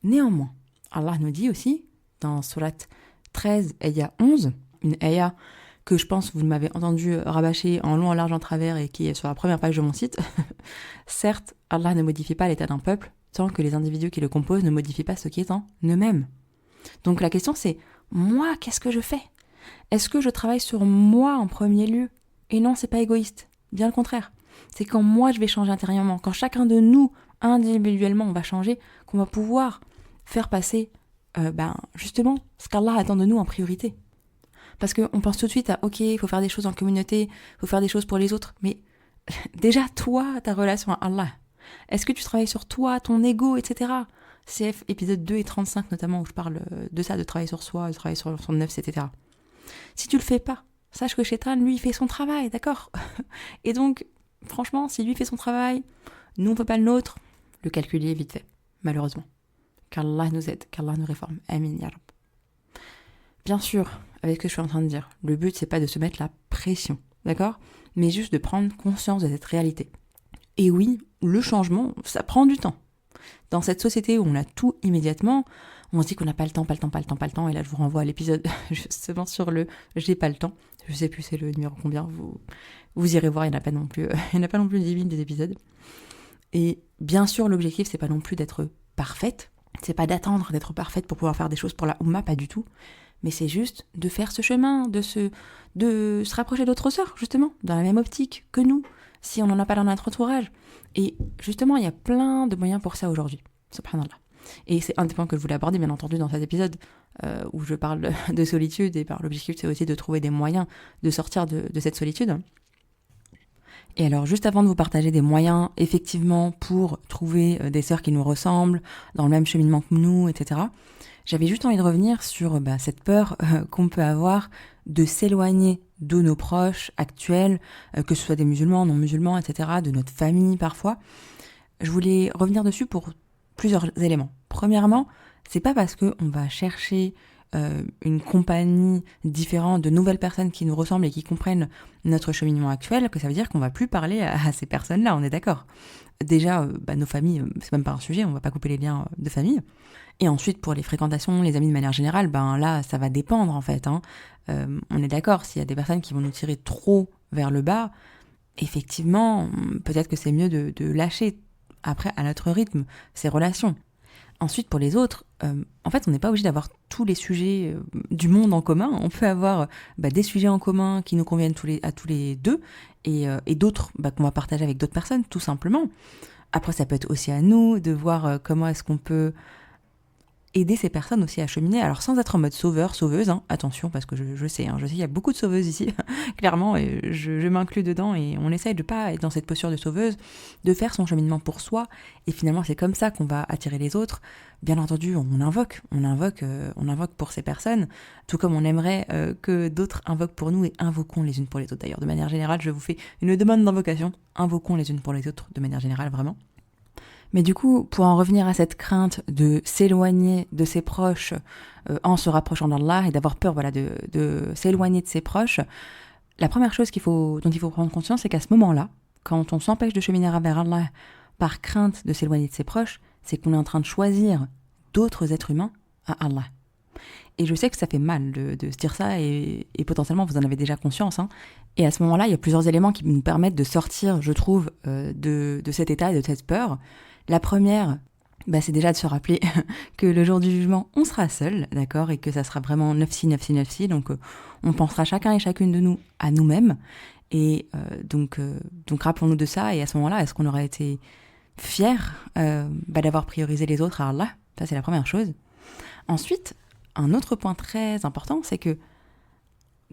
Néanmoins, Allah nous dit aussi, dans Sourate 13, ayah 11, une ayah que je pense que vous m'avez entendu rabâcher en long, en large, en travers et qui est sur la première page de mon site. Certes, Allah ne modifie pas l'état d'un peuple tant que les individus qui le composent ne modifient pas ce qui est en eux-mêmes. Donc la question c'est, moi, qu'est-ce que je fais? Est-ce que je travaille sur moi en premier lieu? Et non, c'est pas égoïste. Bien le contraire. C'est quand moi je vais changer intérieurement, quand chacun de nous, individuellement, on va changer, qu'on va pouvoir faire passer justement ce qu'Allah attend de nous en priorité. Parce qu'on pense tout de suite à ok, il faut faire des choses en communauté, il faut faire des choses pour les autres, mais déjà toi, ta relation à Allah, est-ce que tu travailles sur toi, ton ego, etc. CF épisode 2 et 35 notamment, où je parle de ça, de travailler sur soi, de travailler sur son nefs, etc. Si tu le fais pas, sache que Shaitan, lui, il fait son travail, d'accord? Et donc, franchement, si lui fait son travail, nous on fait pas le nôtre, le calcul est vite fait, malheureusement. Qu'Allah nous aide, qu'Allah nous réforme. Amin, ya Rab. Bien sûr, avec ce que je suis en train de dire, le but c'est pas de se mettre la pression, d'accord? Mais juste de prendre conscience de cette réalité. Et oui, le changement, ça prend du temps. Dans cette société où on a tout immédiatement, on se dit qu'on n'a pas le temps, et là je vous renvoie à l'épisode justement sur le « j'ai pas le temps ». Je sais plus c'est le numéro combien, vous irez voir, il n'y en a pas non plus 10 000 des épisodes. Et bien sûr, l'objectif c'est pas non plus d'être parfaite, c'est pas d'attendre d'être parfaite pour pouvoir faire des choses pour la Ummah, pas du tout. Mais c'est juste de faire ce chemin, de se rapprocher d'autres sœurs, justement, dans la même optique que nous, si on n'en a pas dans notre entourage. Et justement, il y a plein de moyens pour ça aujourd'hui, subhanallah. Et c'est un des points que je voulais aborder, bien entendu, dans cet épisode, où je parle de solitude, et l'objectif, c'est aussi de trouver des moyens de sortir de cette solitude. Et alors, juste avant de vous partager des moyens, effectivement, pour trouver des sœurs qui nous ressemblent, dans le même cheminement que nous, etc., j'avais juste envie de revenir sur cette peur qu'on peut avoir de s'éloigner de nos proches actuels, que ce soit des musulmans, non musulmans, etc., de notre famille parfois. Je voulais revenir dessus pour plusieurs éléments. Premièrement, c'est pas parce qu'on va chercher une compagnie différente, de nouvelles personnes qui nous ressemblent et qui comprennent notre cheminement actuel, que ça veut dire qu'on va plus parler à ces personnes-là, on est d'accord. Déjà, nos familles, c'est même pas un sujet, on va pas couper les liens de famille. Et ensuite, pour les fréquentations, les amis de manière générale, là, ça va dépendre en fait. On est d'accord, s'il y a des personnes qui vont nous tirer trop vers le bas, effectivement, peut-être que c'est mieux de lâcher après à notre rythme ces relations. Ensuite, pour les autres, en fait, on n'est pas obligé d'avoir tous les sujets du monde en commun. On peut avoir des sujets en commun qui nous conviennent à tous les deux et d'autres qu'on va partager avec d'autres personnes, tout simplement. Après, ça peut être aussi à nous de voir comment est-ce qu'on peut aider ces personnes aussi à cheminer, alors sans être en mode sauveur, sauveuse, attention, parce que je sais, il y a beaucoup de sauveuses ici, clairement, et je m'inclus dedans, et on essaye de pas être dans cette posture de sauveuse, de faire son cheminement pour soi, et finalement c'est comme ça qu'on va attirer les autres. Bien entendu, on invoque pour ces personnes, tout comme on aimerait que d'autres invoquent pour nous, et invoquons les unes pour les autres. D'ailleurs, de manière générale, je vous fais une demande d'invocation, invoquons les unes pour les autres, de manière générale, vraiment. Mais du coup, pour en revenir à cette crainte de s'éloigner de ses proches en se rapprochant d'Allah et d'avoir peur de s'éloigner de ses proches, la première chose dont il faut prendre conscience, c'est qu'à ce moment-là, quand on s'empêche de cheminer vers Allah par crainte de s'éloigner de ses proches, c'est qu'on est en train de choisir d'autres êtres humains à Allah. Et je sais que ça fait mal de se dire ça et potentiellement vous en avez déjà conscience. Et à ce moment-là, il y a plusieurs éléments qui nous permettent de sortir, je trouve, de cet état et de cette peur. La première, c'est déjà de se rappeler que le jour du jugement, on sera seul, d'accord, et que ça sera vraiment nafsi, nafsi, nafsi. Donc, on pensera chacun et chacune de nous à nous-mêmes. Et donc rappelons-nous de ça. Et à ce moment-là, est-ce qu'on aurait été fiers d'avoir priorisé les autres à Allah ? Ça, c'est la première chose. Ensuite, un autre point très important, c'est que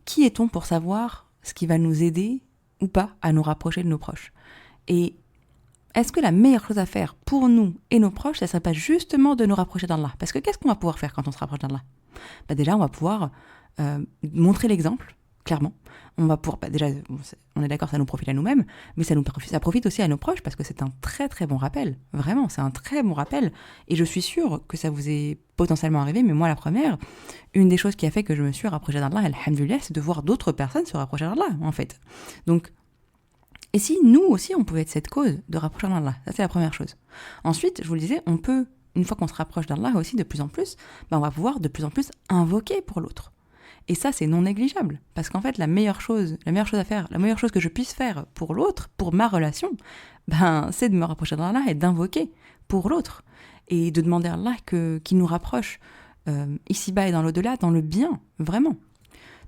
qui est-on pour savoir ce qui va nous aider ou pas à nous rapprocher de nos proches ? Et est-ce que la meilleure chose à faire pour nous et nos proches, ça ne serait pas justement de nous rapprocher d'Allah ? Parce que qu'est-ce qu'on va pouvoir faire quand on se rapproche d'Allah ? Déjà, on va pouvoir montrer l'exemple, clairement. On va pouvoir, déjà, on est d'accord, ça nous profite à nous-mêmes, mais ça profite aussi à nos proches, parce que c'est un très très bon rappel. Vraiment, c'est un très bon rappel. Et je suis sûre que ça vous est potentiellement arrivé, mais moi la première, une des choses qui a fait que je me suis rapprochée d'Allah, alhamdoulilah, c'est de voir d'autres personnes se rapprocher d'Allah, en fait. Donc, et si nous aussi, on pouvait être cette cause de rapprocher d'Allah, ça c'est la première chose. Ensuite, je vous le disais, on peut, une fois qu'on se rapproche d'Allah aussi de plus en plus, on va pouvoir de plus en plus invoquer pour l'autre. Et ça, c'est non négligeable. Parce qu'en fait, la meilleure chose à faire, la meilleure chose que je puisse faire pour l'autre, pour ma relation, c'est de me rapprocher d'Allah et d'invoquer pour l'autre. Et de demander à Allah qu'il nous rapproche ici-bas et dans l'au-delà, dans le bien, vraiment.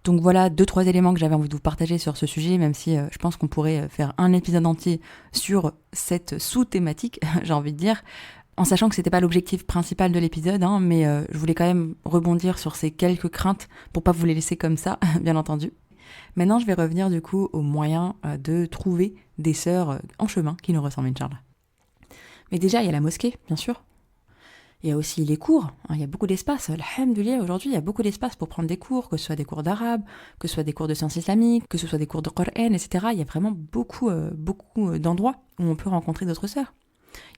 Donc voilà 2-3 éléments que j'avais envie de vous partager sur ce sujet, même si je pense qu'on pourrait faire un épisode entier sur cette sous-thématique, j'ai envie de dire, en sachant que c'était pas l'objectif principal de l'épisode, mais je voulais quand même rebondir sur ces quelques craintes pour pas vous les laisser comme ça, bien entendu. Maintenant, je vais revenir du coup aux moyens de trouver des sœurs en chemin qui nous ressemblent, Inch'Allah. Mais déjà, il y a la mosquée, bien sûr. Il y a aussi les cours, il y a beaucoup d'espace. Alhamdoulilah, aujourd'hui, il y a beaucoup d'espace pour prendre des cours, que ce soit des cours d'arabe, que ce soit des cours de sciences islamiques, que ce soit des cours de Coran, etc. Il y a vraiment beaucoup d'endroits où on peut rencontrer d'autres sœurs.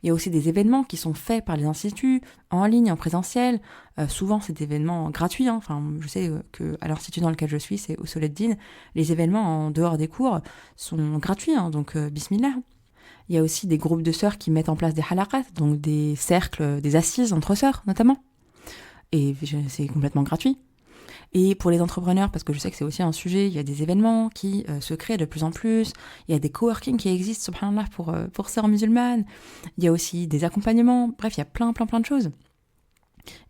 Il y a aussi des événements qui sont faits par les instituts, en ligne, en présentiel. Souvent, c'est des événements gratuits. Je sais qu'à l'institut dans lequel je suis, c'est au Soleddin, les événements en dehors des cours sont gratuits, donc bismillah. Il y a aussi des groupes de sœurs qui mettent en place des halaqat, donc des cercles, des assises entre sœurs notamment. Et c'est complètement gratuit. Et pour les entrepreneurs, parce que je sais que c'est aussi un sujet, il y a des événements qui se créent de plus en plus. Il y a des coworking qui existent, subhanallah, pour sœurs musulmanes. Il y a aussi des accompagnements. Bref, il y a plein de choses.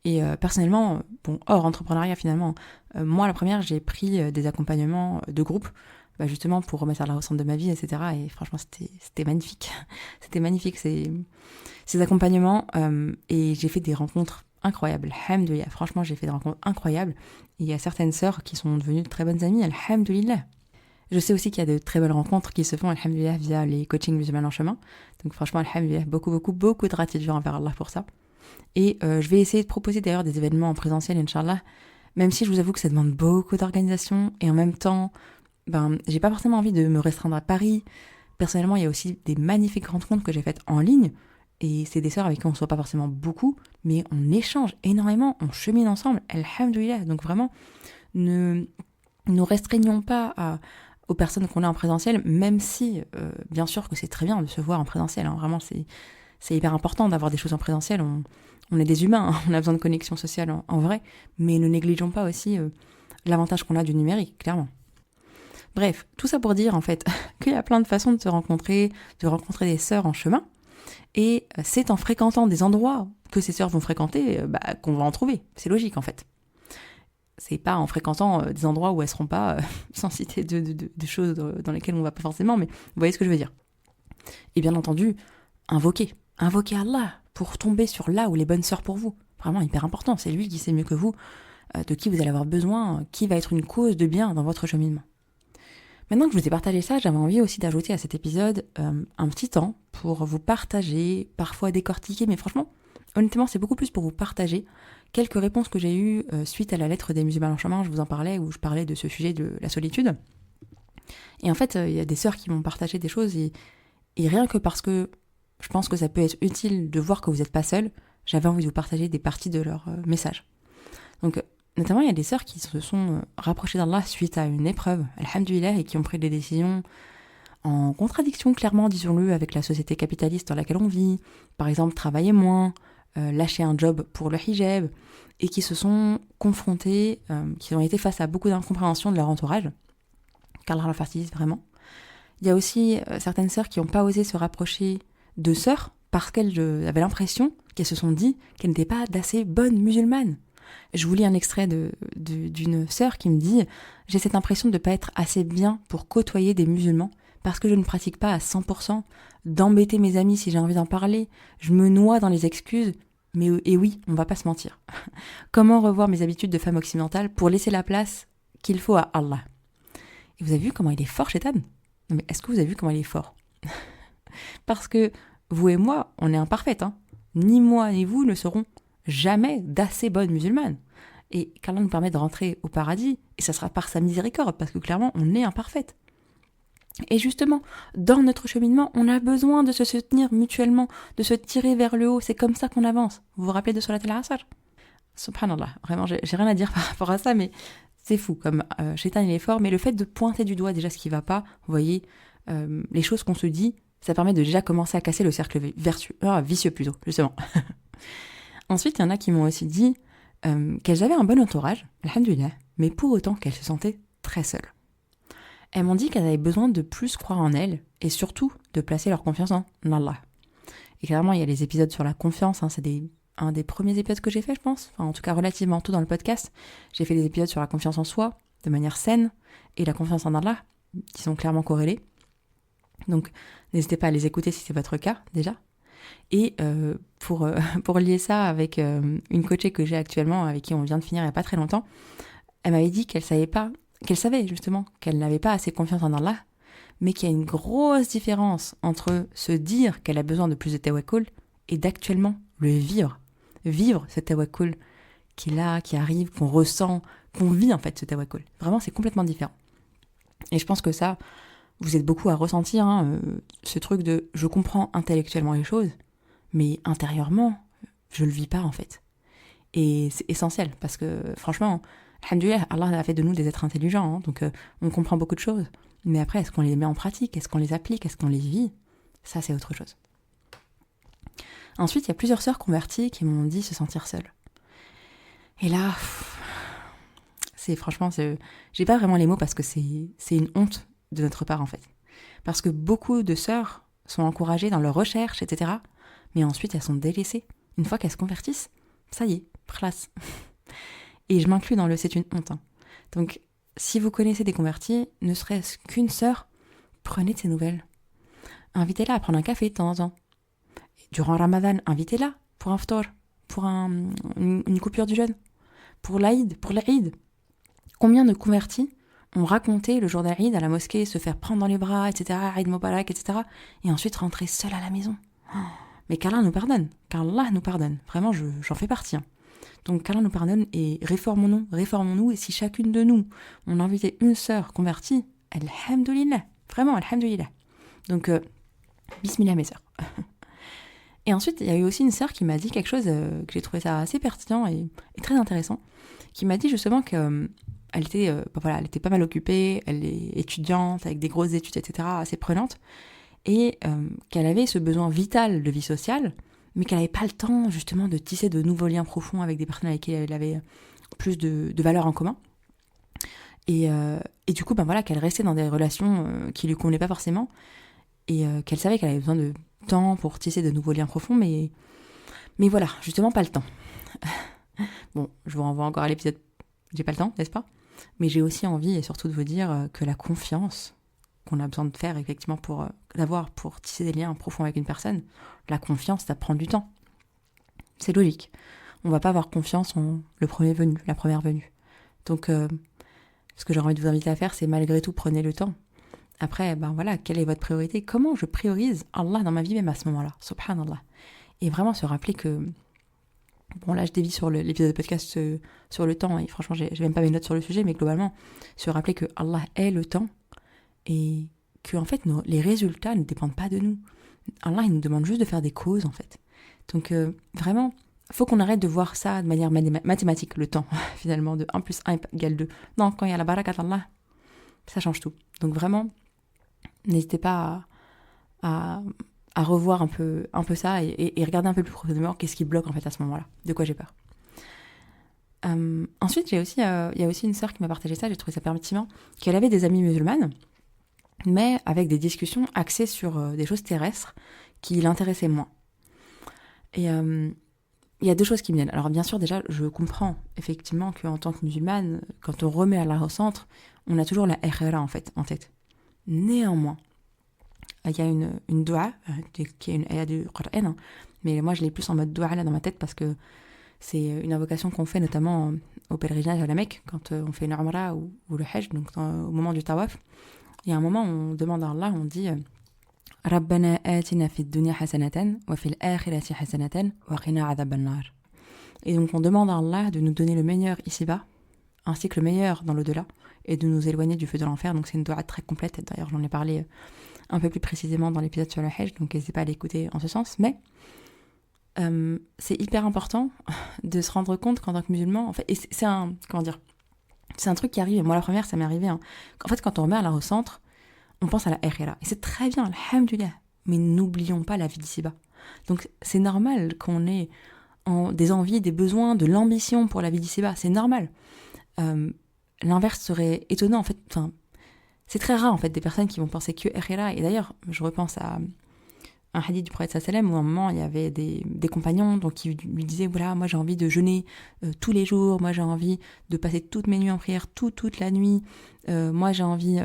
Et personnellement, hors entrepreneuriat finalement, moi la première, j'ai pris des accompagnements de groupe, justement pour remettre Allah au centre de ma vie, etc. Et franchement, c'était magnifique. C'était magnifique ces accompagnements. Et j'ai fait des rencontres incroyables. Alhamdoulilah. Franchement, j'ai fait des rencontres incroyables. Et il y a certaines sœurs qui sont devenues de très bonnes amies. Alhamdoulilah. Je sais aussi qu'il y a de très belles rencontres qui se font, alhamdoulilah, via les coachings musulmans en chemin. Donc franchement, alhamdoulilah, beaucoup de gratitude envers Allah pour ça. Et je vais essayer de proposer d'ailleurs des événements en présentiel, Inch'Allah. Même si je vous avoue que ça demande beaucoup d'organisation. Et en même temps, j'ai pas forcément envie de me restreindre à Paris. Personnellement, il y a aussi des magnifiques rencontres que j'ai faites en ligne. et c'est des sœurs avec qui on ne se voit pas forcément beaucoup, mais on échange énormément, on chemine ensemble, alhamdoulilah. Donc vraiment, ne nous restreignons pas aux personnes qu'on a en présentiel, même si, bien sûr que c'est très bien de se voir en présentiel, hein. Vraiment c'est hyper important d'avoir des choses en présentiel, on est des humains, hein. On a besoin de connexion sociale en vrai, mais ne négligeons pas aussi l'avantage qu'on a du numérique, clairement. Bref, tout ça pour dire en fait qu'il y a plein de façons de se rencontrer, de rencontrer des sœurs en chemin, et c'est en fréquentant des endroits que ces sœurs vont fréquenter qu'on va en trouver, c'est logique en fait. C'est pas en fréquentant des endroits où elles seront pas, sans citer de choses dans lesquelles on va pas forcément, mais vous voyez ce que je veux dire. Et bien entendu, invoquer Allah pour tomber sur là où les bonnes sœurs pour vous. Vraiment hyper important, c'est lui qui sait mieux que vous de qui vous allez avoir besoin, qui va être une cause de bien dans votre cheminement. Maintenant que je vous ai partagé ça, j'avais envie aussi d'ajouter à cet épisode un petit temps pour vous partager, parfois décortiquer, mais franchement, honnêtement, c'est beaucoup plus pour vous partager quelques réponses que j'ai eues suite à la lettre des musulmans en chemin, je vous en parlais, où je parlais de ce sujet de la solitude. Et en fait, il y a des sœurs qui m'ont partagé des choses, et rien que parce que je pense que ça peut être utile de voir que vous n'êtes pas seul, j'avais envie de vous partager des parties de leur message. Donc, notamment, il y a des sœurs qui se sont rapprochées d'Allah suite à une épreuve, alhamdoulilah, et qui ont pris des décisions en contradiction, clairement, disons-le, avec la société capitaliste dans laquelle on vit. Par exemple, travailler moins, lâcher un job pour le hijab, et qui se sont confrontées, qui ont été face à beaucoup d'incompréhension de leur entourage, qu'Allah leur facilite vraiment. Il y a aussi certaines sœurs qui n'ont pas osé se rapprocher de sœurs parce qu'elles avaient l'impression qu'elles se sont dit qu'elles n'étaient pas d'assez bonnes musulmanes. Je vous lis un extrait d'une sœur qui me dit « J'ai cette impression de ne pas être assez bien pour côtoyer des musulmans parce que je ne pratique pas à 100%, d'embêter mes amis si j'ai envie d'en parler, je me noie dans les excuses, mais et oui, on va pas se mentir. Comment revoir mes habitudes de femme occidentale pour laisser la place qu'il faut à Allah ?» Et vous avez vu comment il est fort, Shaitan ? Non mais est-ce que vous avez vu comment il est fort ? Parce que vous et moi, on est imparfaites, hein. Ni moi ni vous ne serons jamais d'assez bonnes musulmanes. Et qu'Allah nous permet de rentrer au paradis, et ça sera par sa miséricorde, parce que clairement, on est imparfaite. Et justement, dans notre cheminement, on a besoin de se soutenir mutuellement, de se tirer vers le haut, c'est comme ça qu'on avance. Vous vous rappelez de Salat al-Asr ? Subhanallah, vraiment, j'ai rien à dire par rapport à ça, mais c'est fou, comme Shaitan il est fort, mais le fait de pointer du doigt déjà ce qui va pas, vous voyez, les choses qu'on se dit, ça permet de déjà commencer à casser le cercle vicieux plutôt, justement. Ensuite, il y en a qui m'ont aussi dit qu'elles avaient un bon entourage, alhamdoulilah, mais pour autant qu'elles se sentaient très seules. Elles m'ont dit qu'elles avaient besoin de plus croire en elles, et surtout de placer leur confiance en Allah. Et clairement, il y a les épisodes sur la confiance, hein, c'est un des premiers épisodes que j'ai fait, je pense, enfin, en tout cas relativement tôt dans le podcast. J'ai fait des épisodes sur la confiance en soi, de manière saine, et la confiance en Allah, qui sont clairement corrélés. Donc, n'hésitez pas à les écouter si c'est votre cas, déjà. Et pour lier ça avec une coachée que j'ai actuellement, avec qui on vient de finir il n'y a pas très longtemps, elle m'avait dit qu'elle savait justement qu'elle n'avait pas assez confiance en Allah, mais qu'il y a une grosse différence entre se dire qu'elle a besoin de plus de tawakkul et d'actuellement le vivre. Vivre ce tawakkul qui arrive, qu'on ressent, qu'on vit en fait ce tawakkul. Vraiment, c'est complètement différent. Et je pense que ça, vous êtes beaucoup à ressentir ce truc de je comprends intellectuellement les choses, mais intérieurement, je le vis pas en fait. Et c'est essentiel parce que franchement, alhamdoulilah, Allah a fait de nous des êtres intelligents, hein, donc on comprend beaucoup de choses. Mais après, est-ce qu'on les met en pratique ? Est-ce qu'on les applique ? Est-ce qu'on les vit ? Ça, c'est autre chose. Ensuite, il y a plusieurs sœurs converties qui m'ont dit se sentir seules. Et là, franchement, j'ai pas vraiment les mots parce que c'est une honte de notre part en fait. Parce que beaucoup de sœurs sont encouragées dans leur recherche, etc. Mais ensuite elles sont délaissées. Une fois qu'elles se convertissent, ça y est, place. Et je m'inclus dans le c'est une honte. Hein. Donc si vous connaissez des convertis, ne serait-ce qu'une sœur, prenez de ses nouvelles. Invitez-la à prendre un café de temps en temps. Durant Ramadan, invitez-la pour un ftor, pour une coupure du jeûne, pour l'Aïd, pour l'Aïd. Combien de convertis ont raconté le jour d'Aïd à la mosquée, se faire prendre dans les bras, etc., Aïd Mubarak, etc., et ensuite rentrer seul à la maison. Mais qu'Allah nous pardonne, Vraiment, j'en fais partie. Hein. Donc qu'Allah nous pardonne et réformons-nous, et si chacune de nous, on invitait une sœur convertie, alhamdoulilah, vraiment alhamdoulilah. Donc, bismillah mes sœurs. Et ensuite, il y a eu aussi une sœur qui m'a dit quelque chose que j'ai trouvé ça assez pertinent et très intéressant, qui m'a dit justement que elle était pas mal occupée, elle est étudiante avec des grosses études, etc., assez prenante, et qu'elle avait ce besoin vital de vie sociale, mais qu'elle n'avait pas le temps justement de tisser de nouveaux liens profonds avec des personnes avec qui elle avait plus de valeurs en commun. Et du coup, qu'elle restait dans des relations qui lui convenaient pas forcément, et qu'elle savait qu'elle avait besoin de temps pour tisser de nouveaux liens profonds, mais voilà, justement pas le temps. Bon, je vous renvoie encore à l'épisode « J'ai pas le temps », n'est-ce pas ? Mais j'ai aussi envie, et surtout de vous dire que la confiance qu'on a besoin de faire effectivement pour tisser des liens profonds avec une personne, la confiance, ça prend du temps. C'est logique. On va pas avoir confiance en le premier venu, la première venue. Donc, ce que j'ai envie de vous inviter à faire, c'est malgré tout, prenez le temps. Après, quelle est votre priorité ? Comment je priorise Allah dans ma vie même à ce moment-là ? Subhanallah. Et vraiment se rappeler que... Bon, là, je dévie sur l'épisode de podcast sur le temps, et franchement, j'ai même pas mes notes sur le sujet, mais globalement, se rappeler que Allah est le temps, et que, en fait, les résultats ne dépendent pas de nous. Allah, il nous demande juste de faire des causes, en fait. Donc, vraiment, faut qu'on arrête de voir ça de manière mathématique, le temps, finalement, de 1 plus 1 égale 2. Non, quand il y a la barakat Allah, ça change tout. Donc, vraiment, n'hésitez pas à revoir un peu ça et regarder un peu plus profondément qu'est-ce qui bloque en fait à ce moment-là, de quoi j'ai peur. Ensuite, il y a aussi une sœur qui m'a partagé ça, j'ai trouvé ça pertinent, qu'elle avait des amies musulmanes, mais avec des discussions axées sur des choses terrestres qui l'intéressaient moins. Et il y a deux choses qui me viennent. Alors bien sûr, déjà, je comprends effectivement qu'en tant que musulmane, quand on remet Allah au centre, on a toujours la akhira en tête. Néanmoins, il y a une dua, qui est une ayah du Coran, hein, mais moi je l'ai plus en mode dua là dans ma tête parce que c'est une invocation qu'on fait notamment au pèlerinage à la Mecque, quand on fait une umrah ou le hajj, donc au moment du tawaf. Il y a un moment où on demande à Allah, on dit Rabbana atina fid dunya hasanatan wa fil akhirati hasanatan wa qina adhaban nar. Et donc on demande à Allah de nous donner le meilleur ici-bas, ainsi que le meilleur dans l'au-delà, et de nous éloigner du feu de l'enfer. Donc c'est une dua très complète, d'ailleurs j'en ai parlé un peu plus précisément dans l'épisode sur le hajj, donc n'hésitez pas à l'écouter en ce sens, mais c'est hyper important de se rendre compte qu'en tant que musulman, en fait, et c'est un truc qui arrive, et moi la première, ça m'est arrivé, en fait, quand on remet Allah au centre, on pense à la akhira, et c'est très bien, alhamdoulilah, mais n'oublions pas la vie d'ici-bas. Donc c'est normal qu'on ait des envies, des besoins, de l'ambition pour la vie d'ici-bas, c'est normal. L'inverse serait étonnant, en fait, c'est très rare en fait des personnes qui vont penser que akhira. Et d'ailleurs, je repense à un hadith du prophète sallam où à un moment il y avait des compagnons donc qui lui disaient voilà, moi j'ai envie de jeûner tous les jours, moi j'ai envie de passer toutes mes nuits en prière toute la nuit, moi j'ai envie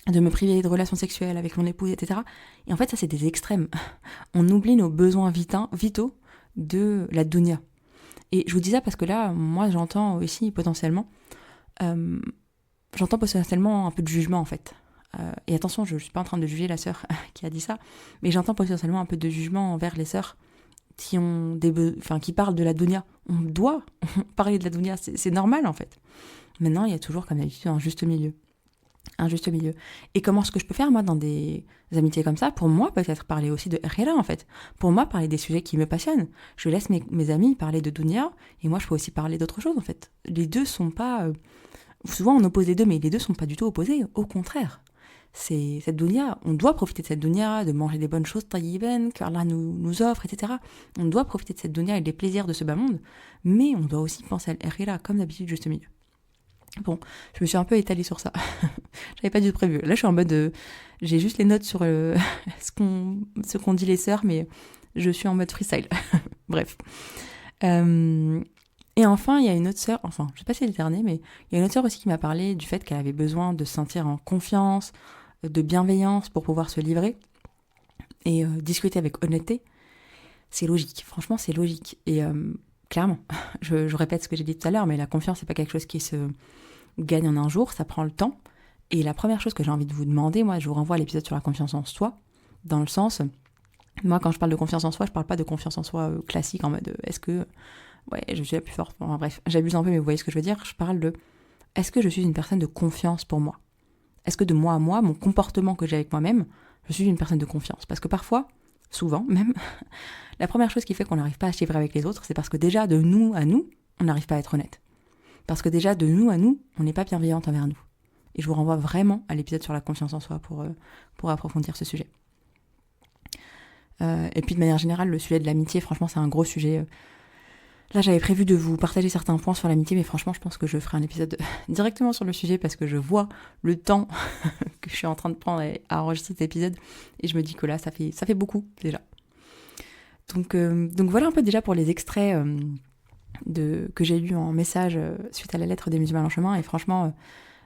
de me priver de relations sexuelles avec mon épouse, etc. Et en fait ça c'est des extrêmes. On oublie nos besoins vitaux de la dunya. Et je vous dis ça parce que là, moi j'entends aussi potentiellement un peu de jugement en fait. Et attention, je ne suis pas en train de juger la sœur qui a dit ça, mais j'entends potentiellement un peu de jugement envers les sœurs qui qui parlent de la dunya. On doit parler de la dunya, c'est normal en fait. Maintenant, il y a toujours comme d'habitude un juste milieu. Et comment est-ce que je peux faire moi dans des amitiés comme ça ? Pour moi, peut-être parler aussi de akhira en fait. Pour moi, parler des sujets qui me passionnent. Je laisse mes amis parler de dunya et moi je peux aussi parler d'autres choses en fait. Les deux sont pas... Souvent on oppose les deux, mais les deux sont pas du tout opposés. Au contraire, c'est cette dunya, on doit profiter de cette dunya, de manger des bonnes choses tayyiban qu'Allah nous offre, etc. On doit profiter de cette dunya et des plaisirs de ce bas monde, mais on doit aussi penser à l'akhira, comme d'habitude, juste au milieu. Bon, je me suis un peu étalée sur ça. J'avais pas du tout prévu. Là, je suis en mode... j'ai juste les notes sur ce qu'on dit les sœurs, mais je suis en mode freestyle. Bref. Et enfin, il y a une autre sœur, je sais pas si c'est le dernier, mais il y a une autre sœur aussi qui m'a parlé du fait qu'elle avait besoin de se sentir en confiance, de bienveillance pour pouvoir se livrer et discuter avec honnêteté. C'est logique, franchement c'est logique. Et clairement, je répète ce que j'ai dit tout à l'heure, mais la confiance c'est pas quelque chose qui se gagne en un jour, ça prend le temps. Et la première chose que j'ai envie de vous demander, moi je vous renvoie à l'épisode sur la confiance en soi, dans le sens, moi quand je parle de confiance en soi, je parle pas de confiance en soi classique en mode est-ce que... ouais, je suis la plus forte. Enfin, bref, j'abuse un peu, mais vous voyez ce que je veux dire. Je parle de est-ce que je suis une personne de confiance pour moi ? Est-ce que de moi à moi, mon comportement que j'ai avec moi-même, je suis une personne de confiance ? Parce que parfois, souvent même, la première chose qui fait qu'on n'arrive pas à suivre avec les autres, c'est parce que déjà, de nous à nous, on n'arrive pas à être honnête. Parce que déjà, de nous à nous, on n'est pas bienveillante envers nous. Et je vous renvoie vraiment à l'épisode sur la confiance en soi pour approfondir ce sujet. Et puis de manière générale, le sujet de l'amitié, franchement, c'est un gros sujet. Là, j'avais prévu de vous partager certains points sur l'amitié, mais franchement, je pense que je ferai un épisode directement sur le sujet parce que je vois le temps que je suis en train de prendre à enregistrer cet épisode et je me dis que là, ça fait beaucoup déjà. Donc voilà un peu déjà pour les extraits que j'ai lus en message suite à la lettre des musulmans en chemin. Et franchement,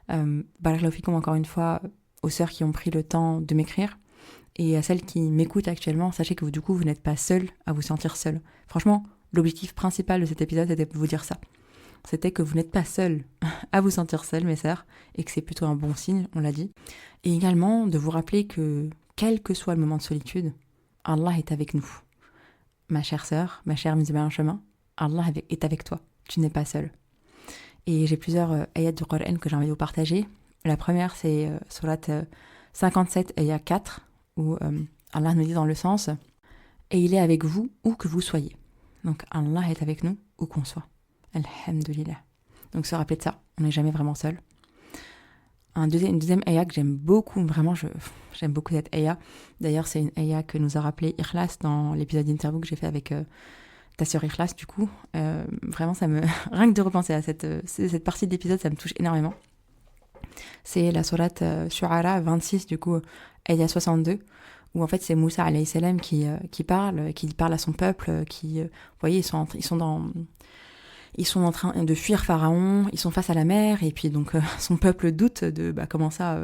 barakallahu fikoum encore une fois aux sœurs qui ont pris le temps de m'écrire. Et à celles qui m'écoutent actuellement, sachez que du coup, vous n'êtes pas seules à vous sentir seules. Franchement, l'objectif principal de cet épisode, c'était de vous dire ça. C'était que vous n'êtes pas seules à vous sentir seules, mes sœurs, et que c'est plutôt un bon signe, on l'a dit. Et également, de vous rappeler que, quel que soit le moment de solitude, Allah est avec nous. Ma chère sœur, ma chère musulmane en chemin, Allah est avec toi. Tu n'es pas seule. Et j'ai plusieurs ayats du Coran que j'ai envie de vous partager. La première, c'est surat 57, ayat 4, où Allah nous dit dans le sens « Et il est avec vous où que vous soyez ». Donc Allah est avec nous où qu'on soit. Alhamdulillah. Donc se rappeler de ça, on n'est jamais vraiment seul. Une deuxième ayah que j'aime beaucoup, vraiment j'aime beaucoup cette ayah. D'ailleurs c'est une ayah que nous a rappelé Ikhlas dans l'épisode d'interview que j'ai fait avec ta sœur Ikhlas du coup. Vraiment ça me... rien que de repenser à cette partie de l'épisode, ça me touche énormément. C'est la sourate Shu'ara 26 du coup, ayah 62. Où en fait c'est Moussa alayhi salam qui parle à son peuple, vous voyez, ils sont en train de fuir Pharaon, ils sont face à la mer, et puis donc son peuple doute de comment ça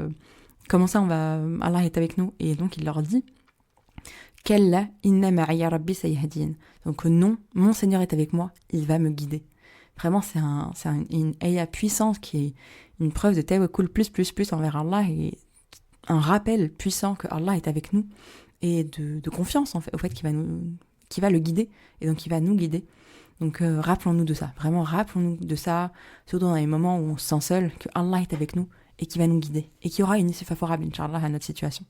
Allah est avec nous, et donc il leur dit Kalla inna ma'iya rabbi sayahdin. Donc non, mon Seigneur est avec moi, il va me guider. Vraiment c'est une ayah puissante qui est une preuve de tawakkul plus envers Allah, et un rappel puissant que Allah est avec nous et de confiance en fait, au fait qu'il va le guider et donc il va nous guider. Donc rappelons-nous de ça, vraiment rappelons-nous de ça, surtout dans les moments où on se sent seul, que Allah est avec nous et qu'il va nous guider et qu'il y aura une issue favorable, Inch'Allah, à notre situation.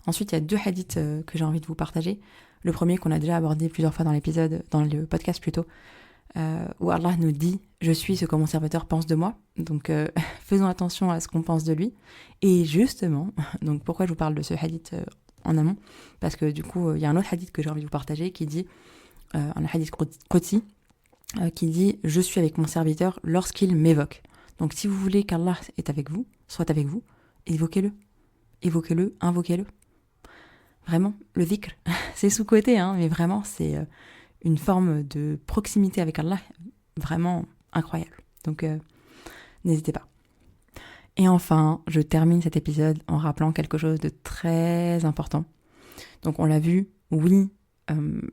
Ensuite, il y a 2 hadiths que j'ai envie de vous partager. Le premier qu'on a déjà abordé plusieurs fois dans le podcast plutôt, où Allah nous dit « Je suis ce que mon serviteur pense de moi ». Donc faisons attention à ce qu'on pense de lui. Et justement, donc pourquoi je vous parle de ce hadith en amont ? Parce que du coup, il y a un autre hadith que j'ai envie de vous partager qui dit, un hadith Qudsi, qui dit « Je suis avec mon serviteur lorsqu'il m'évoque ». Donc si vous voulez qu'Allah soit avec vous, évoquez-le. Évoquez-le, invoquez-le. Vraiment, le dhikr, c'est sous-côté, hein, mais vraiment, c'est une forme de proximité avec Allah vraiment incroyable. Donc, n'hésitez pas. Et enfin, je termine cet épisode en rappelant quelque chose de très important. Donc, on l'a vu, oui,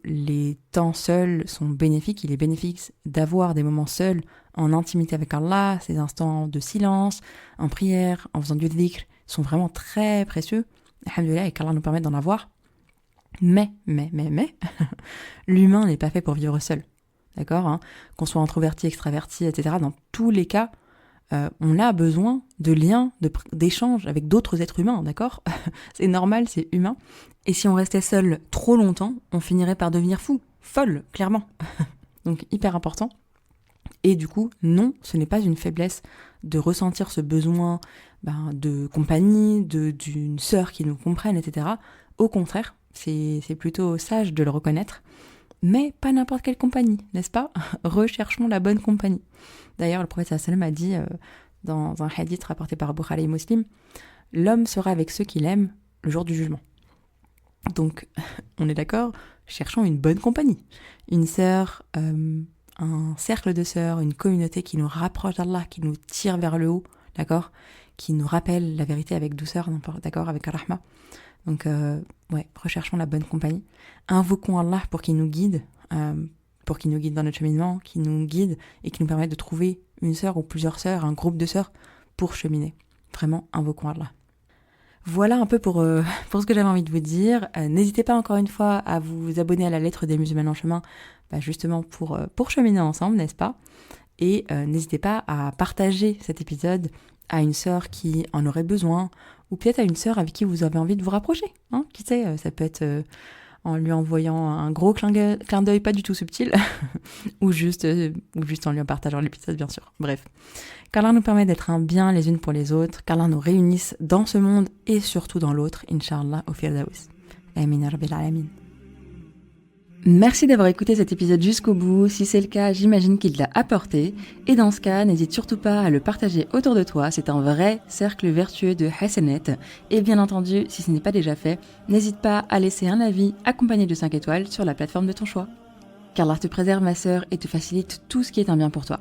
les temps seuls sont bénéfiques. Il est bénéfique d'avoir des moments seuls en intimité avec Allah, ces instants de silence, en prière, en faisant du dhikr, sont vraiment très précieux. Alhamdoulilah, et qu'Allah nous permette d'en avoir. Mais, l'humain n'est pas fait pour vivre seul. D'accord, hein, qu'on soit introverti, extraverti, etc. Dans tous les cas, on a besoin de liens, d'échanges avec d'autres êtres humains, d'accord. C'est normal, c'est humain. Et si on restait seul trop longtemps, on finirait par devenir fou, folle, clairement. Donc, hyper important. Et du coup, non, ce n'est pas une faiblesse de ressentir ce besoin de compagnie, d'une sœur qui nous comprenne, etc. Au contraire, c'est plutôt sage de le reconnaître. Mais pas n'importe quelle compagnie, n'est-ce pas ? Recherchons la bonne compagnie. D'ailleurs, le prophète sallam a dit dans un hadith rapporté par Bukhari et Muslim, « L'homme sera avec ceux qu'il aime le jour du jugement. » Donc, on est d'accord, cherchons une bonne compagnie. Une sœur, un cercle de sœurs, une communauté qui nous rapproche d'Allah, qui nous tire vers le haut, d'accord ? Qui nous rappelle la vérité avec douceur, d'accord ? Avec rahma. Donc, recherchons la bonne compagnie. Invoquons Allah pour qu'il nous guide, dans notre cheminement, qu'il nous guide et qu'il nous permette de trouver une sœur ou plusieurs sœurs, un groupe de sœurs pour cheminer. Vraiment, invoquons Allah. Voilà un peu pour ce que j'avais envie de vous dire. N'hésitez pas encore une fois à vous abonner à la lettre des musulmans en chemin, justement pour cheminer ensemble, n'est-ce pas ? Et n'hésitez pas à partager cet épisode à une sœur qui en aurait besoin, ou peut-être à une sœur avec qui vous avez envie de vous rapprocher. Qui sait, ça peut être en lui envoyant un gros clin d'œil pas du tout subtil, ou juste en lui en partageant l'épisode, bien sûr. Bref. Qu'Allah nous permet d'être un bien les unes pour les autres, qu'Allah nous réunisse dans ce monde et surtout dans l'autre, Inch'Allah, au Firdaus. Amin ya Rabbil Alamin. Merci d'avoir écouté cet épisode jusqu'au bout. Si c'est le cas, j'imagine qu'il l'a apporté. Et dans ce cas, n'hésite surtout pas à le partager autour de toi. C'est un vrai cercle vertueux de Hassanet. Et bien entendu, si ce n'est pas déjà fait, n'hésite pas à laisser un avis accompagné de 5 étoiles sur la plateforme de ton choix. Qu'Allah te préserve, ma sœur, et te facilite tout ce qui est un bien pour toi.